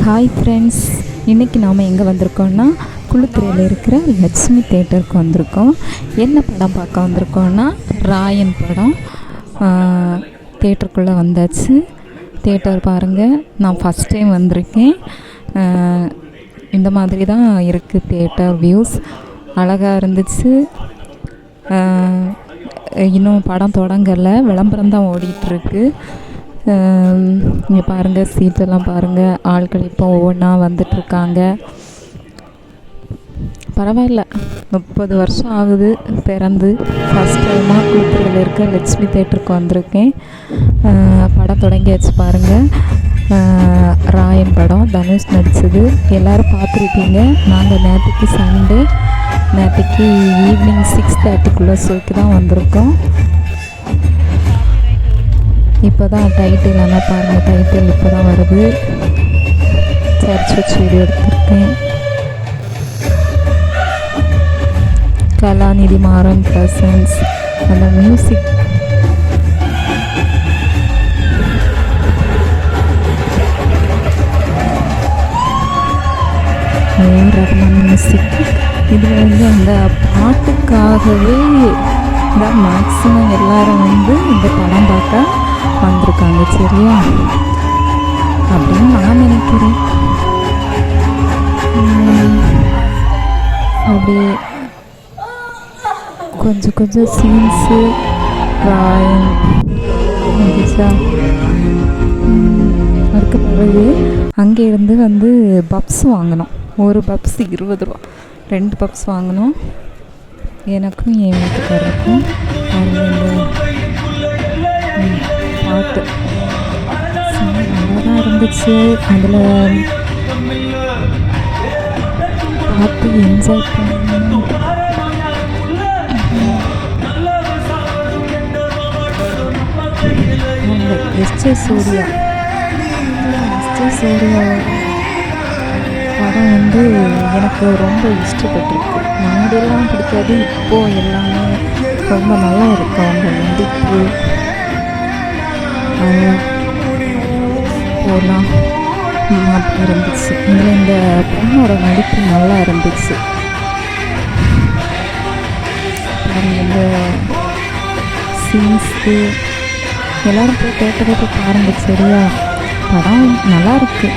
Hi friends, இன்றைக்கி நாம் எங்கே வந்திருக்கோன்னா குளித்துறையில் இருக்கிற லட்சுமி தேட்டருக்கு வந்திருக்கோம். என்ன படம் பார்க்க வந்திருக்கோன்னா ராயன் படம். தேட்டருக்குள்ளே வந்தாச்சு. தேட்டர் பாருங்கள், நான் ஃபஸ்ட் டைம் வந்திருக்கேன். இந்த மாதிரி தான் இருக்குது தேட்டர் வியூஸ். அழகாக இருந்துச்சு. இன்னும் படம் தொடங்கலை, விளம்பரம் தான் ஓடிட்டுருக்கு. இங்கே பாருங்கள், சீட்டெல்லாம் பாருங்கள், ஆட்கள் இப்போ ஒவ்வொன்றா வந்துட்டுருக்காங்க. பரவாயில்ல, 30 வருஷம் ஆகுது பிறந்து. ஃபஸ்ட் டைமாக குளித்துறையில் இருக்க லட்சுமி தேட்டருக்கு வந்திருக்கேன். படம் தொடங்கியாச்சு பாருங்கள். ராயன் படம் தனுஷ் நடித்தது. எல்லோரும் பார்த்துருக்கீங்க. நாங்கள் நேற்றுக்கு சண்டே, நேற்றுக்கு ஈவினிங் 6:30 ஷோக்கு தான் வந்திருக்கோம். இப்போ தான் டைட்டில் எல்லாம் பாருங்கள், டைட்டில் இப்போ தான் வருது. சர்ச் வச்சு வீடியோ எடுத்திருக்கேன். கலாநிதி மாறன் ப்ரெசன்ஸ், அந்த மியூசிக் ரஹ்மான் மியூசிக். இதில் அந்த பாட்டுக்காகவே தான் மேக்ஸிமம் எல்லோரும் இந்த படம் பார்க்க வந்திருக்காங்க. சரியா, அப்படின்னு நான் நினைக்கிறேன். அப்படியே கொஞ்சம் கொஞ்சம் சீன்ஸு வந்துச்சா. அதுக்கு பிறகு அங்கே இருந்து பப்ஸ் வாங்கினோம். ஒரு பப்ஸ் 20 ரூபா. 2 பப்ஸ் வாங்கினோம், எனக்கும் என் வீட்டுக்காரருக்கும். பாட்டு நல்லா இருந்துச்சு. அதில் பார்த்து என்ஜாய் பண்ணணும். எஸ்ஜே சூர்யா படம் எனக்கு ரொம்ப இஷ்டப்பட்டிருக்கு. முன்னாடியெல்லாம் பிடிக்காது, இப்போது எல்லாமே ரொம்ப நல்லா இருக்கு. அவங்க நடிப்பு போகலாம் அப்படி இருந்துச்சு. இந்த பொண்ணோட நடிப்பு நல்லா இருந்துச்சு. இந்த சீன்ஸு எல்லோரும் போய் தேட்டரை போய் பாருங்க. சரியா, படம் நல்லா இருக்குது.